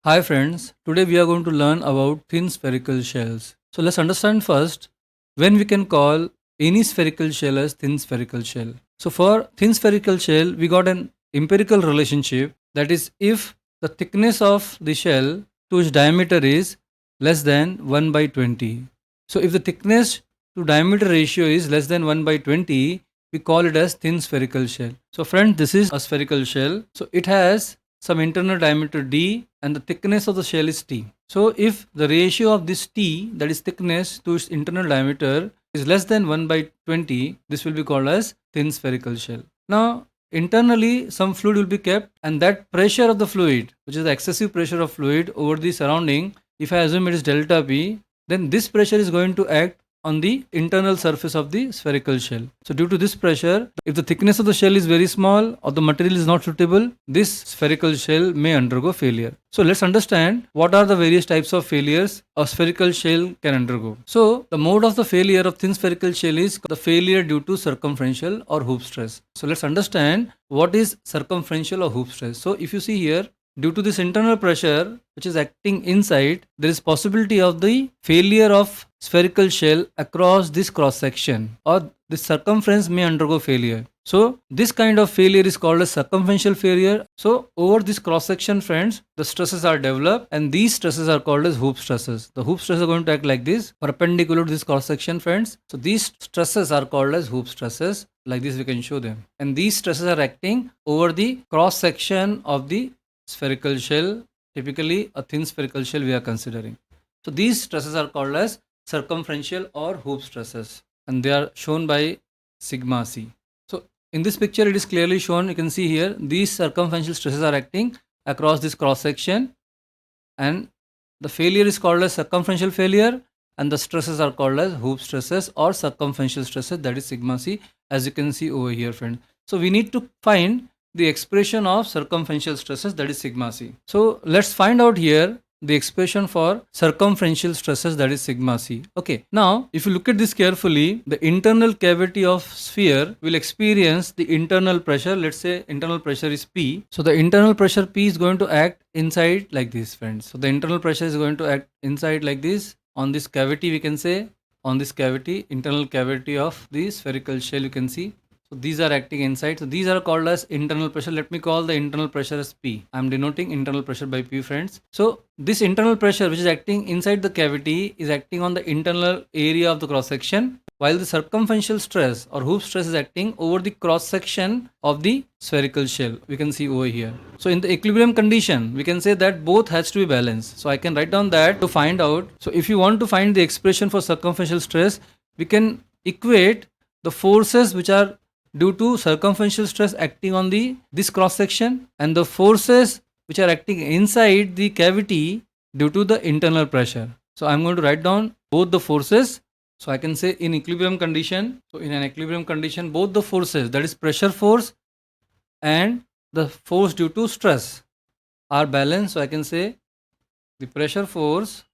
Hi friends, today we are going to learn about thin spherical shells. So let's understand first when we can call any spherical shell as thin spherical shell. So for thin spherical shell, we got an empirical relationship, that is if the thickness of the shell to its diameter is less than 1 by 20. So if the thickness to diameter ratio is less than 1 by 20, we call it as thin spherical shell. So friends, this is a spherical shell. So it has some internal diameter d and the thickness of the shell is t. So if the ratio of this t, that is thickness to its internal diameter, is less than 1 by 20, this will be called as thin spherical shell. Now internally some fluid will be kept, and that pressure of the fluid, which is the excessive pressure of fluid over the surrounding, if I assume it is delta p, then this pressure is going to act on the internal surface of the spherical shell. So due to this pressure, if the thickness of the shell is very small or the material is not suitable, this spherical shell may undergo failure. So let's understand what are the various types of failures a spherical shell can undergo. So the mode of the failure of thin spherical shell is the failure due to circumferential or hoop stress. So let's understand what is circumferential or hoop stress. So if you see here, due to this internal pressure which is acting inside, there is possibility of the failure of spherical shell across this cross section, or the circumference may undergo failure. So this kind of failure is called a circumferential failure. So over this cross section, friends, the stresses are developed, and these stresses are called as hoop stresses. The hoop stresses are going to act like this, perpendicular to this cross section, friends. So these stresses are called as hoop stresses. Like this we can show them, and these stresses are acting over the cross section of the spherical shell. Typically a thin spherical shell we are considering. So these stresses are called as circumferential or hoop stresses, and they are shown by sigma c. So in this picture it is clearly shown. You can see here these circumferential stresses are acting across this cross section, and the failure is called as circumferential failure, and the stresses are called as hoop stresses or circumferential stresses, that is sigma c, as you can see over here, friend. So we need to find the expression of circumferential stresses, that is sigma c. So let's find out here the expression for circumferential stresses, that is sigma c. Okay, now if you look at this carefully, the internal cavity of sphere will experience the internal pressure. Let's say internal pressure is p. So the internal pressure p is going to act inside like this, friends. So the internal pressure is going to act inside like this on this cavity, we can say, on this cavity, internal cavity of the spherical shell, you can see. So these are acting inside. So these are called as internal pressure. Let me call the internal pressure as P. I am denoting internal pressure by P, friends. So this internal pressure which is acting inside the cavity is acting on the internal area of the cross section, while the circumferential stress or hoop stress is acting over the cross section of the spherical shell, we can see over here. So in the equilibrium condition, we can say that both has to be balanced. So I can write down that to find out. So if you want to find the expression for circumferential stress, we can equate the forces which are due to circumferential stress acting on this cross section, and the forces which are acting inside the cavity due to the internal pressure. So I'm going to write down both the forces. So I can say in equilibrium condition, so in an equilibrium condition, both the forces, that is pressure force and the force due to stress, are balanced. So I can say the pressure force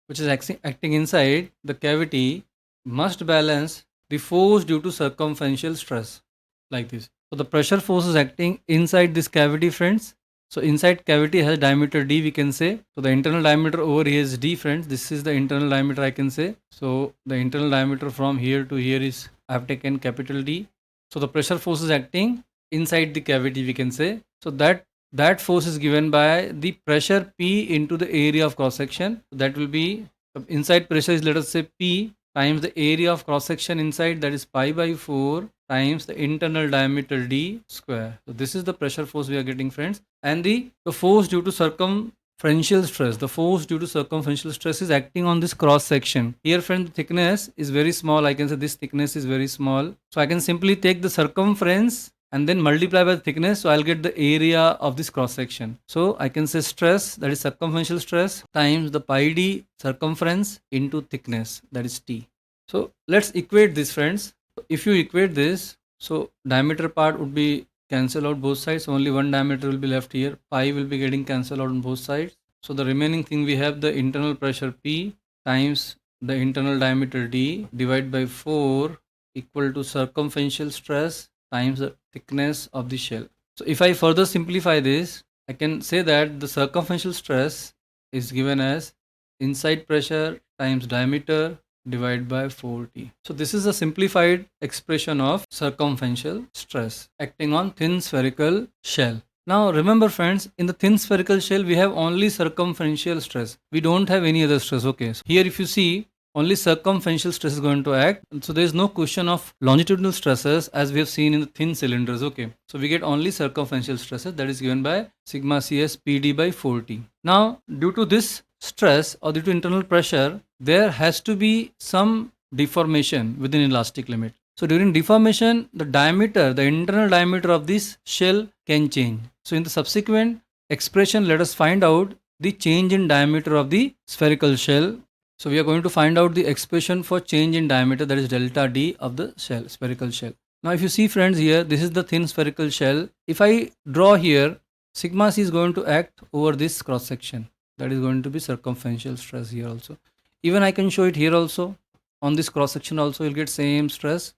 which is acting inside the cavity must balance the force due to circumferential stress, like this. So the pressure force is acting inside this cavity, friends. So inside cavity has diameter d, we can say. So the internal diameter over here is d, friends. This is the internal diameter, I can say. So the internal diameter from here to here is, I have taken capital D. So the pressure force is acting inside the cavity, we can say. So that force is given by the pressure P into the area of cross section. That will be, inside pressure is, let us say, P times the area of cross section inside, that is pi by 4 times the internal diameter d square. So this is the pressure force we are getting, friends. And the force due to circumferential stress, the force due to circumferential stress is acting on this cross section. Here, friend, the thickness is very small. I can say this thickness is very small. So I can simply take the circumference and then multiply by the thickness. So I'll get the area of this cross section. So I can say stress, that is circumferential stress, times the pi d circumference into thickness, that is t. So let's equate this, friends. If you equate this, so diameter part would be cancel out both sides. Only one diameter will be left here. Pi will be getting cancelled out on both sides. So the remaining thing, we have the internal pressure P times the internal diameter d divided by 4 equal to circumferential stress times the thickness of the shell. So if I further simplify this, I can say that the circumferential stress is given as inside pressure times diameter divided by 4T. So this is a simplified expression of circumferential stress acting on thin spherical shell. Now remember friends, in the thin spherical shell we have only circumferential stress. We don't have any other stress. Okay. So here if you see, only circumferential stress is going to act. So there is no question of longitudinal stresses as we have seen in the thin cylinders. Okay. So we get only circumferential stresses, that is given by sigma CS PD by 4T. Now due to this stress or due to internal pressure, there has to be some deformation within elastic limit. So during deformation, the diameter, the internal diameter of this shell can change. So in the subsequent expression, let us find out the change in diameter of the spherical shell. So we are going to find out the expression for change in diameter, that is delta D of the shell, spherical shell. Now if you see friends here, this is the thin spherical shell. If I draw here, sigma C is going to act over this cross section. That is going to be circumferential stress here also. Even I can show it here also. On this cross section also you'll get same stress.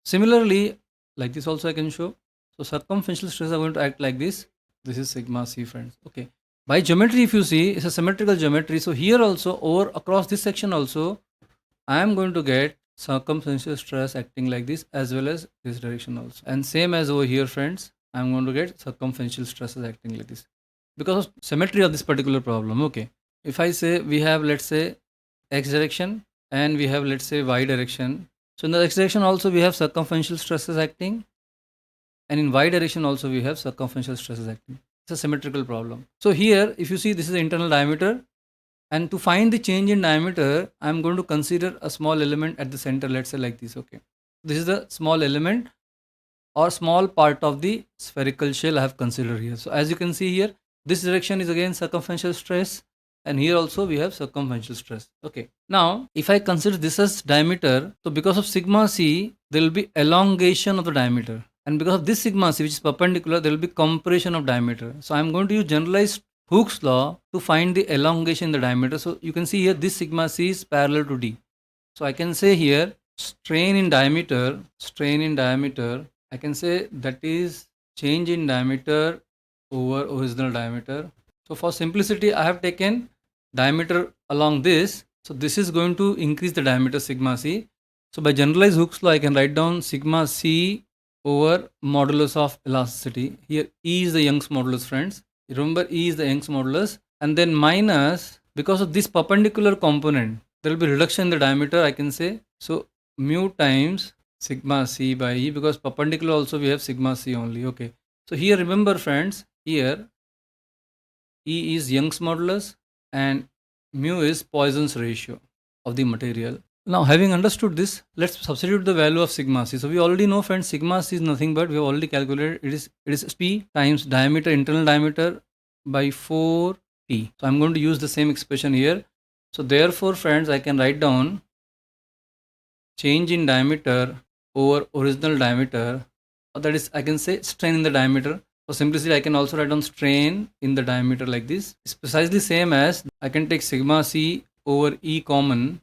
Similarly, like this also I can show. So circumferential stress are going to act like this. This is sigma C friends. Okay. By geometry if you see, it's a symmetrical geometry. So here also over across this section also, I am going to get circumferential stress acting like this as well as this direction also. And same as over here friends, I am going to get circumferential stresses acting like this. Because of symmetry of this particular problem. Okay, if I say we have, let's say, x direction and we have, let's say, y direction. So in the x direction also we have circumferential stresses acting, and in y direction also we have circumferential stresses acting. It's a symmetrical problem. So here if you see, this is the internal diameter, and to find the change in diameter I am going to consider a small element at the center, let's say like this. Okay, this is the small element or small part of the spherical shell I have considered here. So as you can see here, this direction is again circumferential stress, and here also we have circumferential stress. Okay. Now, if I consider this as diameter, so because of sigma C, there will be elongation of the diameter. And because of this sigma C, which is perpendicular, there will be compression of diameter. So I am going to use generalized Hooke's law to find the elongation in the diameter. So you can see here, this sigma C is parallel to D. So I can say here, strain in diameter, I can say that is change in diameter over original diameter. So for simplicity, I have taken diameter along this. So this is going to increase the diameter sigma C. So by generalized Hooke's law, I can write down sigma C over modulus of elasticity. Here E is the Young's modulus, friends. Remember, E is the Young's modulus, and then minus, because of this perpendicular component, there will be reduction in the diameter, I can say. So mu times sigma C by E, because perpendicular also we have sigma C only. Okay. So here remember friends, here E is Young's modulus and mu is Poisson's ratio of the material. Now having understood this, let's substitute the value of sigma C. So we already know friends, sigma C is nothing but we have already calculated it is P times diameter, internal diameter by 4T. So I'm going to use the same expression here. So therefore friends, I can write down change in diameter over original diameter, or that is I can say strain in the diameter. For simplicity, I can also write down strain in the diameter like this. It's precisely same as I can take sigma C over E common,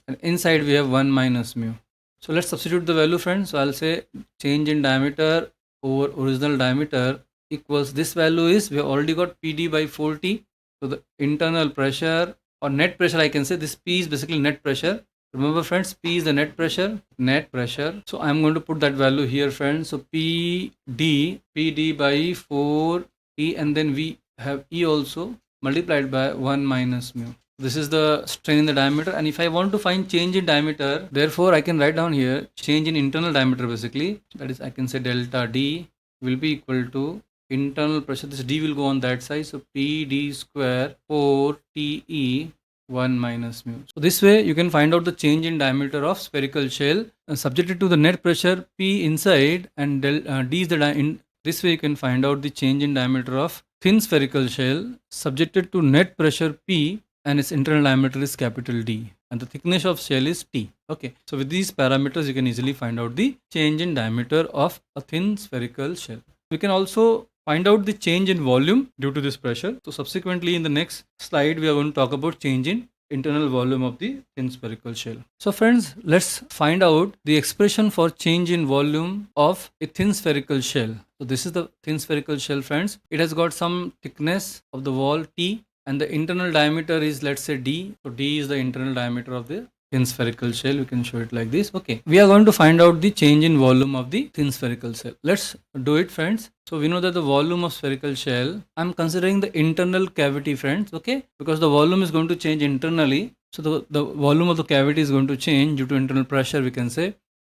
and inside we have 1 minus mu. So let's substitute the value friends. So I'll say change in diameter over original diameter equals, this value is, we have already got PD by 4T. So the internal pressure or net pressure, I can say this P is basically net pressure. Remember friends, P is the net pressure. So I'm going to put that value here friends. So PD by 4T, and then we have E also multiplied by 1 minus mu. This is the strain in the diameter, and if I want to find change in diameter, therefore I can write down here change in internal diameter basically. That is I can say delta D will be equal to internal pressure. This D will go on that side. So PD square 4TE 1 minus mu. So this way you can find out the change in diameter of spherical shell subjected to the net pressure P inside, and D is the this way you can find out the change in diameter of thin spherical shell subjected to net pressure P, and its internal diameter is capital D, and the thickness of shell is T. Okay, so with these parameters you can easily find out the change in diameter of a thin spherical shell. We can also find out the change in volume due to this pressure. So subsequently in the next slide we are going to talk about change in internal volume of the thin spherical shell. So friends, let's find out the expression for change in volume of a thin spherical shell. So this is the thin spherical shell friends. It has got some thickness of the wall T, and the internal diameter is, let's say, d. So d is the internal diameter of the thin spherical shell. We can show it like this. Okay, we are going to find out the change in volume of the thin spherical shell. Let's do it, friends. So we know that the volume of spherical shell, I'm considering the internal cavity, friends. Okay, because the volume is going to change internally, so the volume of the cavity is going to change due to internal pressure, we can say.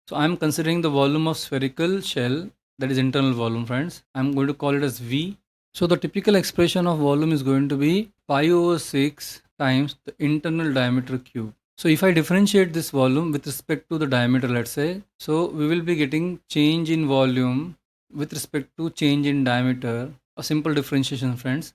So I'm considering the volume of spherical shell, that is internal volume, friends. I'm going to call it as V. So the typical expression of volume is going to be pi over 6 times the internal diameter cube. So if I differentiate this volume with respect to the diameter, let's say, so we will be getting change in volume with respect to change in diameter, a simple differentiation, friends.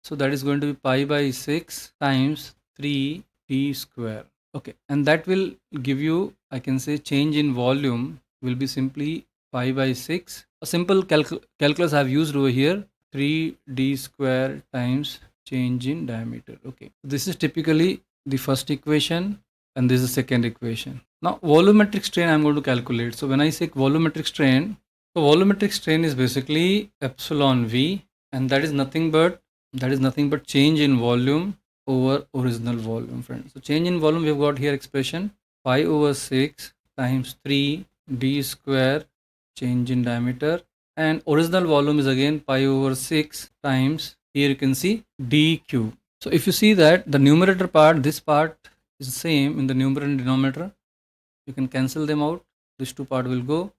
So that is going to be pi by 6 times 3d square. Okay, and that will give you, I can say, change in volume will be simply pi by 6. A simple calculus I have used over here, 3d square times change in diameter. Okay, this is typically the first equation, and this is the second equation. Now volumetric strain I'm going to calculate. So when I say volumetric strain, so volumetric strain is basically epsilon V, and that is nothing but change in volume over original volume, friends. So change in volume, we have got here expression pi over 6 times 3 d square change in diameter, and original volume is again pi over 6 times, here you can see, d cube. So if you see that the numerator part, this part is same in the numerator and denominator, you can cancel them out, this two part will go.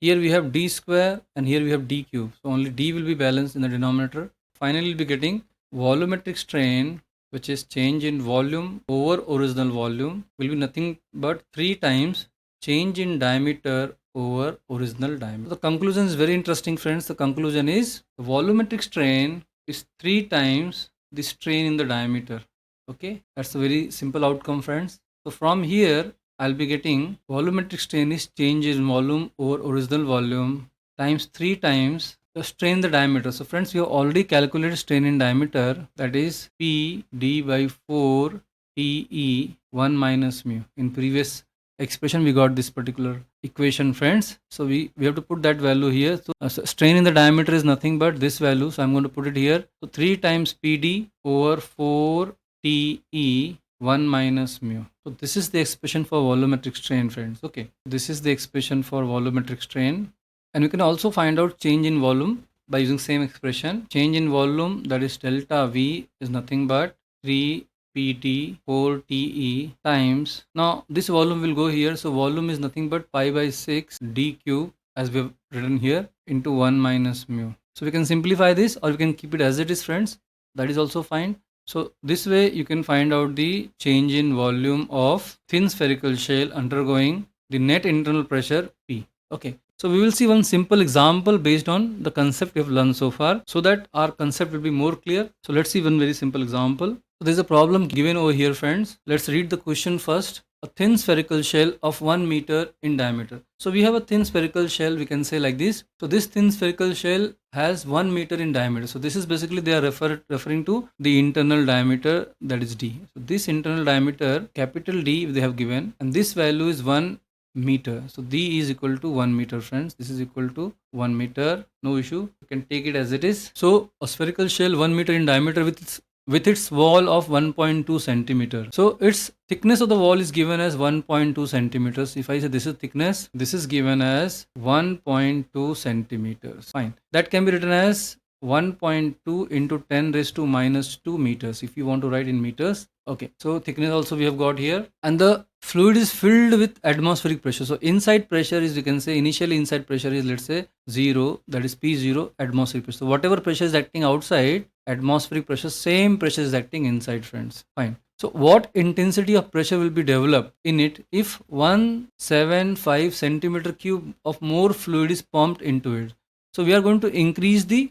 Here we have d square and here we have d cube, so only d will be balanced in the denominator. Finally, we'll be getting volumetric strain, which is change in volume over original volume, will be nothing but 3 times change in diameter over original diameter. The conclusion is very interesting, friends. The conclusion is the volumetric strain is 3 times the strain in the diameter. Okay, that's a very simple outcome, friends. So from here I'll be getting volumetric strain is change in volume over original volume times 3 times the strain in the diameter. So friends, we have already calculated strain in diameter, that is P d by 4 Te 1 minus mu. In previous expression we got this particular equation, friends. So we have to put that value here. So strain in the diameter is nothing but this value, so I'm going to put it here. So 3 times Pd over 4 Te 1 minus mu. So this is the expression for volumetric strain, friends. Okay, this is the expression for volumetric strain, and we can also find out change in volume by using same expression. Change in volume, that is delta V, is nothing but 3 Pt 4 Te times, now this volume will go here, so volume is nothing but pi by 6 d cube, as we have written here, into 1 minus mu. So we can simplify this or we can keep it as it is, friends. That is also fine. So this way you can find out the change in volume of thin spherical shell undergoing the net internal pressure P. Okay, so we will see one simple example based on the concept we have learned so far, so that our concept will be more clear. So let's see one very simple example. So there is a problem given over here, friends. Let's read the question first. A thin spherical shell of 1 meter in diameter. So we have a thin spherical shell, we can say like this. So this thin spherical shell has 1 meter in diameter. So this is basically they are referring to the internal diameter, that is d. So this internal diameter, capital D, they have given, and this value is 1 meter. So d is equal to 1 meter, friends. This is equal to 1 meter. No issue. You can take it as it is. So a spherical shell 1 meter in diameter with its wall of 1.2 centimeter. So its thickness of the wall is given as 1.2 centimeters. If I say this is thickness, this is given as 1.2 centimeters. Fine. That can be written as 1.2 into 10 raised to minus 2 meters if you want to write in meters. Okay, so thickness also we have got here, and the fluid is filled with atmospheric pressure. So inside pressure is, you can say, initially inside pressure is, let's say, 0, that is P0 atmospheric pressure. So whatever pressure is acting outside, atmospheric pressure, same pressure is acting inside, friends. Fine. So what intensity of pressure will be developed in it if 175 centimeter cube of more fluid is pumped into it? So we are going to increase the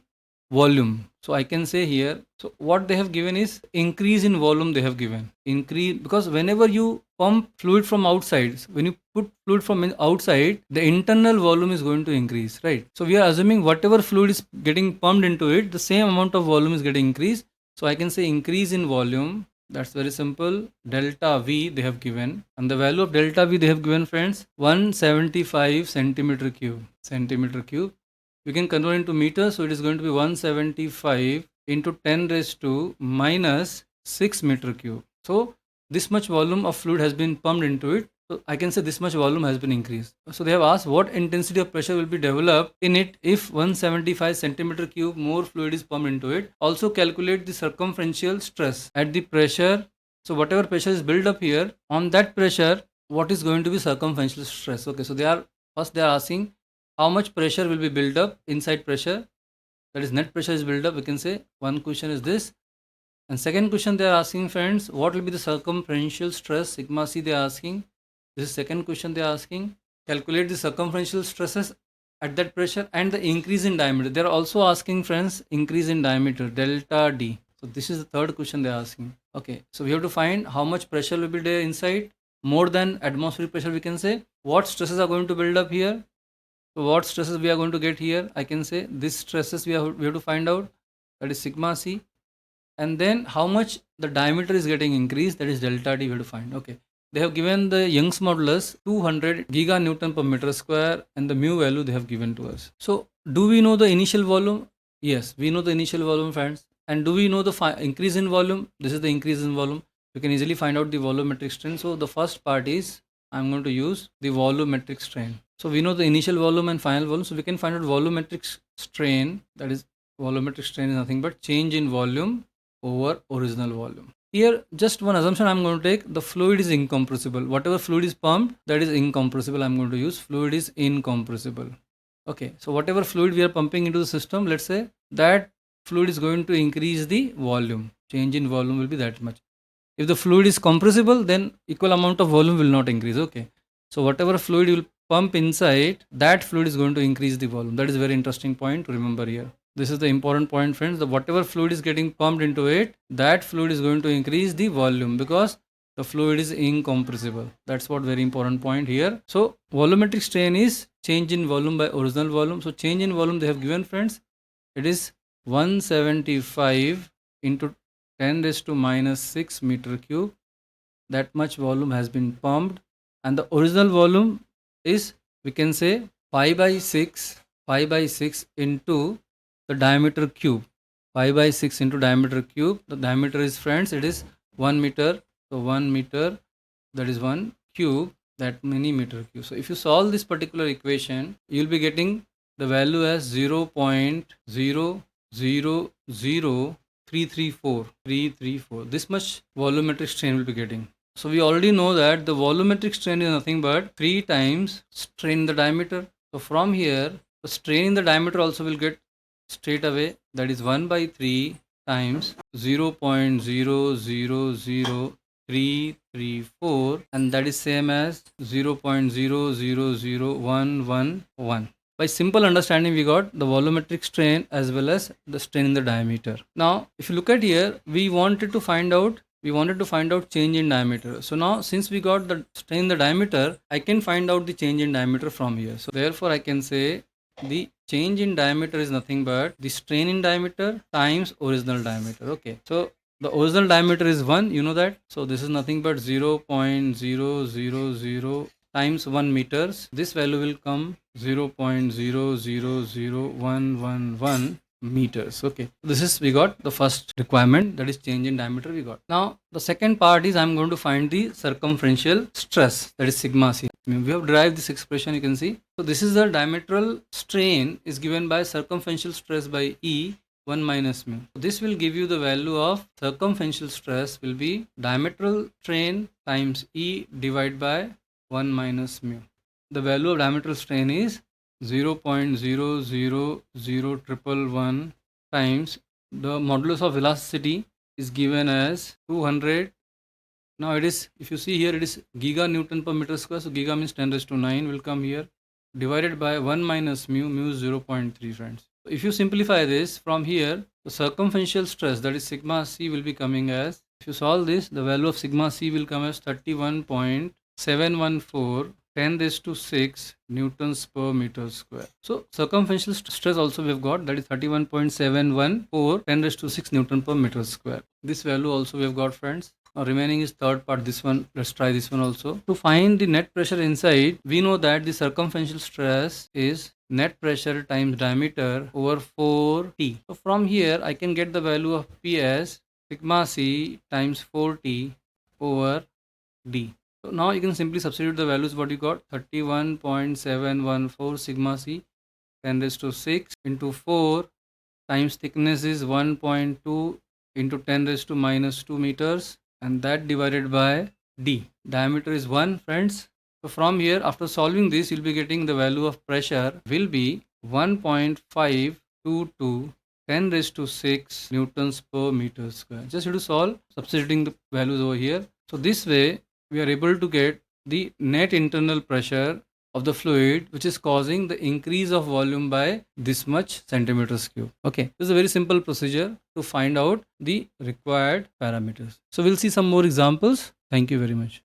volume. So I can say here, so what they have given is increase in volume they have given. Increase, because whenever you pump fluid from outside, when you put fluid from outside, the internal volume is going to increase, right? So we are assuming whatever fluid is getting pumped into it, the same amount of volume is getting increased. So I can say increase in volume. That's very simple. Delta V they have given, and the value of delta V they have given, friends, 175 centimeter cube. We can convert into meters, so it is going to be 175 into 10 raised to minus 6 meter cube. So this much volume of fluid has been pumped into it. So I can say this much volume has been increased. So they have asked what intensity of pressure will be developed in it if 175 centimeter cube more fluid is pumped into it. Also calculate the circumferential stress at the pressure. So whatever pressure is built up here, on that pressure, what is going to be circumferential stress? Okay, so they are asking how much pressure will be built up inside pressure, that is net pressure is built up. We can say one question is this, and second question they are asking, friends, what will be the circumferential stress sigma c. They are asking, this is second question they are asking, calculate the circumferential stresses at that pressure and the increase in diameter. They are also asking, friends, increase in diameter delta d. So this is the third question they are asking. Okay, so we have to find how much pressure will be there inside, more than atmospheric pressure. We can say what stresses are going to build up here. So what stresses we are going to get here? I can say this stresses we have to find out, that is sigma c, and then how much the diameter is getting increased, that is delta d we have to find. Okay, they have given the Young's modulus 200 giganewton per meter square and the mu value they have given to us. So do we know the initial volume? Yes, we know the initial volume, friends. And do we know the increase in volume? This is the increase in volume. You can easily find out the volumetric strain. So the first part is I'm going to use the volumetric strain. So we know the initial volume and final volume. So we can find out volumetric strain. That is, volumetric strain is nothing but change in volume over original volume. Here, just one assumption I'm going to take. The fluid is incompressible. Whatever fluid is pumped, that is incompressible. I'm going to use fluid is incompressible. Okay, so whatever fluid we are pumping into the system, let's say that fluid is going to increase the volume. Change in volume will be that much. If the fluid is compressible, then equal amount of volume will not increase. Okay, so whatever fluid you will pump inside, that fluid is going to increase the volume. That is a very interesting point to remember here. This is the important point, friends. The whatever fluid is getting pumped into it, that fluid is going to increase the volume because the fluid is incompressible. That's what very important point here. So volumetric strain is change in volume by original volume. So change in volume they have given, friends. It is 175 into 10 raised to minus 6 meter cube. That much volume has been pumped, and the original volume is, we can say, pi by 6 into the diameter cube. Pi by 6 into diameter cube. The diameter is, friends, it is 1 meter. So 1 meter, that is 1 cube, that many meter cube. So if you solve this particular equation, you will be getting the value as 0.000334. This much volumetric strain will be getting. So we already know that the volumetric strain is nothing but 3 times strain in the diameter. So from here, the strain in the diameter also will get straight away, that is 1 by 3 times 0.000334, and that is same as 0.000111. By simple understanding, we got the volumetric strain as well as the strain in the diameter. Now, if you look at here, we wanted to find out change in diameter. So now, since we got the strain in the diameter, I can find out the change in diameter from here. So therefore, I can say the change in diameter is nothing but the strain in diameter times original diameter. Okay, so the original diameter is 1, you know that. So this is nothing but 0.000 times 1 meters. This value will come 0.000111 meters. Okay, this is, we got the first requirement, that is change in diameter we got. Now the second part is I'm going to find the circumferential stress, that is sigma c. We have derived this expression, you can see. So this is the diametral strain is given by circumferential stress by E 1 minus mu. So this will give you the value of circumferential stress will be diametral strain times E divided by 1 minus mu. The value of diametral strain is 0.000111 times the modulus of velocity is given as 200. Now it is, if you see here, it is giganewton per meter square. So giga means 10 raised to 9 will come here, divided by 1 minus mu. Mu is 0.3, friends. So if you simplify this from here, the circumferential stress, that is sigma c, will be coming as, if you solve this, the value of sigma c will come as 31.714 10 raised to 6 newtons per meter square. So circumferential stress also we have got, that is 31.714 10 raised to 6 newton per meter square. This value also we have got, friends. remaining is third part, this one. Let's try this one also. To find the net pressure inside, we know that the circumferential stress is net pressure times diameter over 4T. So from here, I can get the value of P as sigma C times 4T over D. So now you can simply substitute the values what you got, 31.714 sigma C 10 raised to 6 into 4 times thickness is 1.2 into 10 raised to minus 2 meters, and that divided by D. Diameter is 1, friends. So from here, after solving this, you'll be getting the value of pressure will be 1.522 10 raised to 6 newtons per meter square. Just have to solve, substituting the values over here. So this way, we are able to get the net internal pressure of the fluid, which is causing the increase of volume by this much centimeters cube. Okay, this is a very simple procedure to find out the required parameters. So we'll see some more examples. Thank you very much.